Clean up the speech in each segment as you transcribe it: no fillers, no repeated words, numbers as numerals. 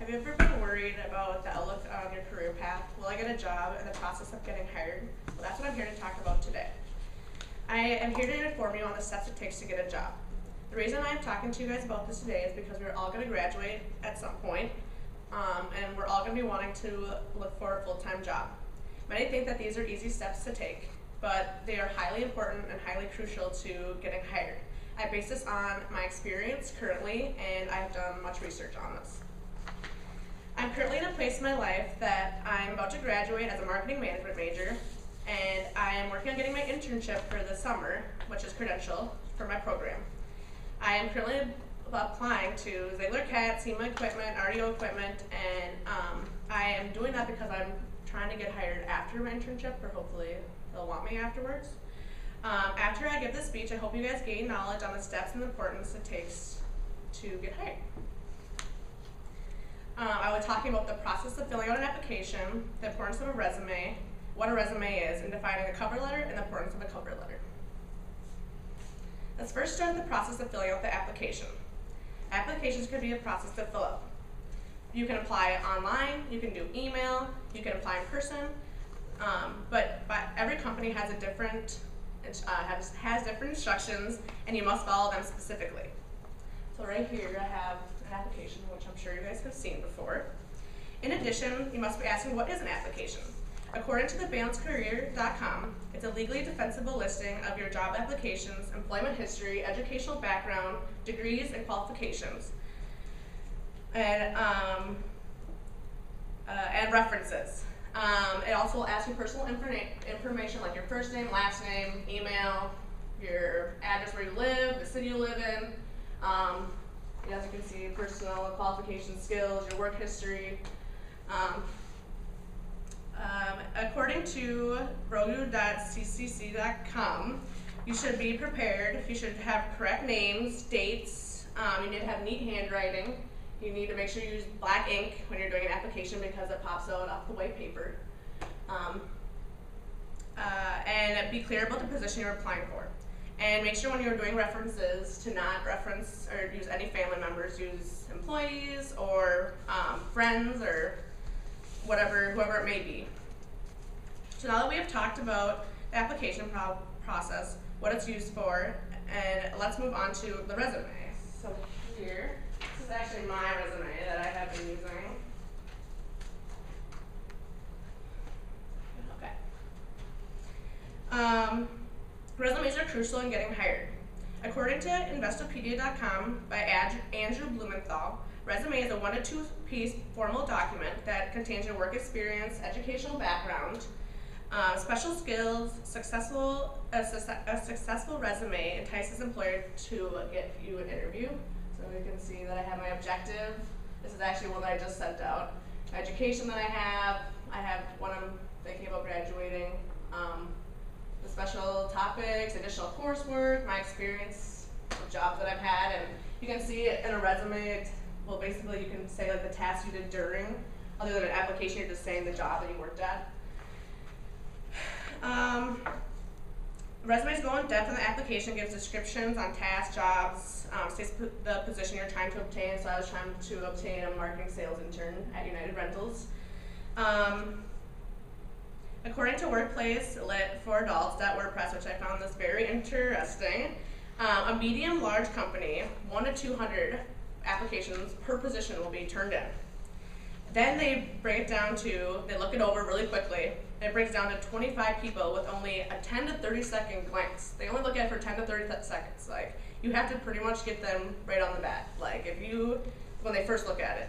Have you ever been worried about the outlook on your career path? Will I get a job and the process of getting hired? Well, that's what I'm here to talk about today. I am here to inform you on the steps it takes to get a job. The reason I'm talking to you guys about this today is because we're all going to graduate at some point, and we're all going to be wanting to look for a full-time job. Many think that these are easy steps to take, but they are highly important and highly crucial to getting hired. I base this on my experience currently, and I've done much research on this. I'm currently in a place in my life that I'm about to graduate as a marketing management major, and I am working on getting my internship for the summer, which is credential for my program. I am currently applying to Ziegler-Cat, SEMA equipment, RDO equipment, and I am doing that because I'm trying to get hired after my internship, or hopefully they'll want me afterwards. After I give this speech, I hope you guys gain knowledge on the steps and the importance it takes to get hired. I was talking about the process of filling out an application, the importance of a resume, what a resume is, and defining a cover letter and the importance of a cover letter. Let's first start the process of filling out the application. Applications can be a process to fill out. You can apply online, you can do email, you can apply in person, but every company has a different has different instructions, and you must follow them specifically. So right here I have an application, which I'm sure you guys have seen before. In addition, you must be asking, what is an application? According to thebalancecareer.com, it's a legally defensible listing of your job applications, employment history, educational background, degrees, and qualifications, and references. It also will ask you personal information like your first name, last name, email, your address where you live, the city you live in. As you can see, personal qualifications, skills, your work history. According to rogu.ccc.com, you should be prepared. You should have correct names, dates. You need to have neat handwriting. You need to make sure you use black ink when you're doing an application because it pops out off the white paper. And be clear about the position you're applying for. And make sure when you're doing references to not reference or use any family members, use employees or friends or whoever it may be. So now that we have talked about the application process, what it's used for, and let's move on to the resume. So here, this is actually my resume that I have been using. Okay. Resumes are crucial in getting hired. According to Investopedia.com by Andrew Blumenthal, resume is a 1 to 2 piece formal document that contains your work experience, educational background, special skills. A successful resume entices employer to get you an interview. So you can see that I have my objective. This is actually one that I just sent out. My education that I have one I'm thinking about graduating. The special topics, additional coursework, my experience with jobs that I've had, and you can see it in a resume. Well, basically you can say like the tasks you did during, other than an application, you're just saying the job that you worked at. Resumes go in depth, and the application gives descriptions on tasks, jobs, states the position you're trying to obtain. So I was trying to obtain a marketing sales intern at United Rentals. According to Workplace Lit for Adults.wordpress, which I found this very interesting, a medium-large company, 1 to 200 applications per position will be turned in. Then they break it down to, they look it over really quickly, and it breaks down to 25 people with only a 10 to 30 second glance. They only look at it for 10 to 30 seconds. Like, you have to pretty much get them right on the bat, like when they first look at it.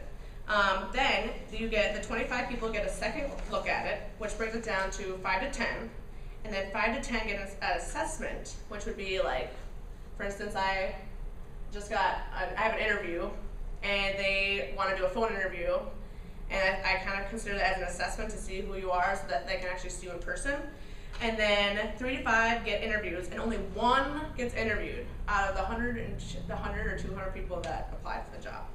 Then you get, the 25 people get a second look at it, which brings it down to 5 to 10, and then 5 to 10 get an assessment, which would be like, for instance, I have an interview, and they want to do a phone interview, and I kind of consider that as an assessment to see who you are so that they can actually see you in person. And then 3 to 5 get interviews, and only 1 gets interviewed out of the 100 or 200 people that apply for the job.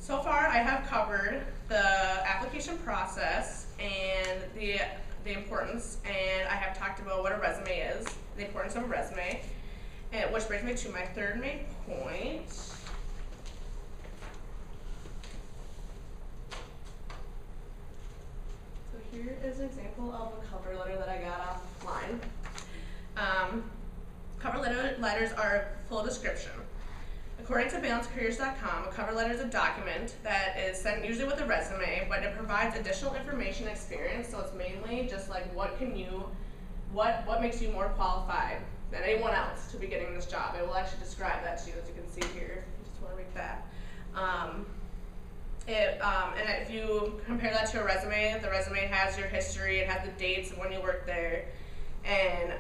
So far, I have covered the application process and the importance, and I have talked about what a resume is, the importance of a resume, and which brings me to my third main point. cover letter that I got offline. Cover letters are a full description. According to balancecareers.com, a cover letter is a document that is sent usually with a resume, but it provides additional information and experience. So it's mainly just like what makes you more qualified than anyone else to be getting this job. It will actually describe that to you, as you can see here. I just want to read that. And if you compare that to a resume, the resume has your history, it has the dates of when you worked there, and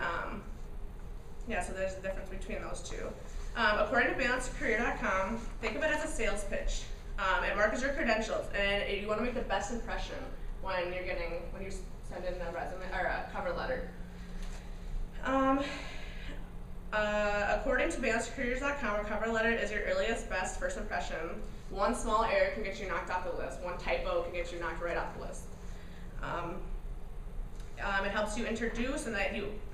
yeah, so there's a difference between those two. According to balancecareer.com, think of it as a sales pitch. It markets your credentials, and you want to make the best impression when you send in a resume or a cover letter. According to balancecareers.com, a cover letter is your earliest best first impression. One small error can get you knocked off the list. One typo can get you knocked right off the list. It helps you introduce,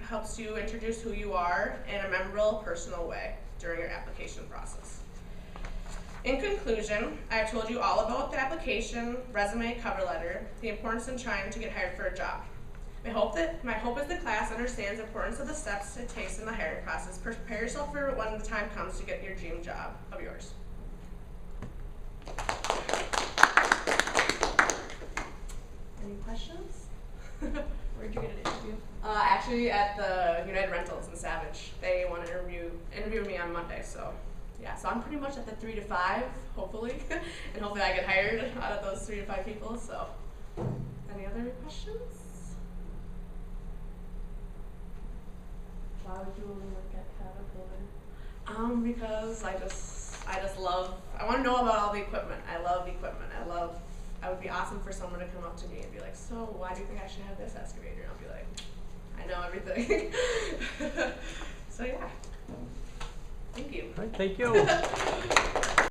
helps you introduce who you are in a memorable, personal way during your application process. In conclusion, I have told you all about the application, resume, cover letter, the importance in trying to get hired for a job. My hope is the class understands the importance of the steps it takes in the hiring process. Prepare yourself for when the time comes to get your dream job of yours. Any questions? Where'd you get an interview? Actually at the United Rentals in Savage. They want to interview me on Monday, so yeah, so I'm pretty much at the 3 to 5, hopefully, and hopefully I get hired out of those 3 to 5 people, so. Any other questions? Why would you only work at Caterpillar? Because I just love, I want to know about all the equipment. I love equipment. I would be awesome for someone to come up to me and be like, so why do you think I should have this excavator? And I'll be like, I know everything. So yeah. Thank you. All right, thank you.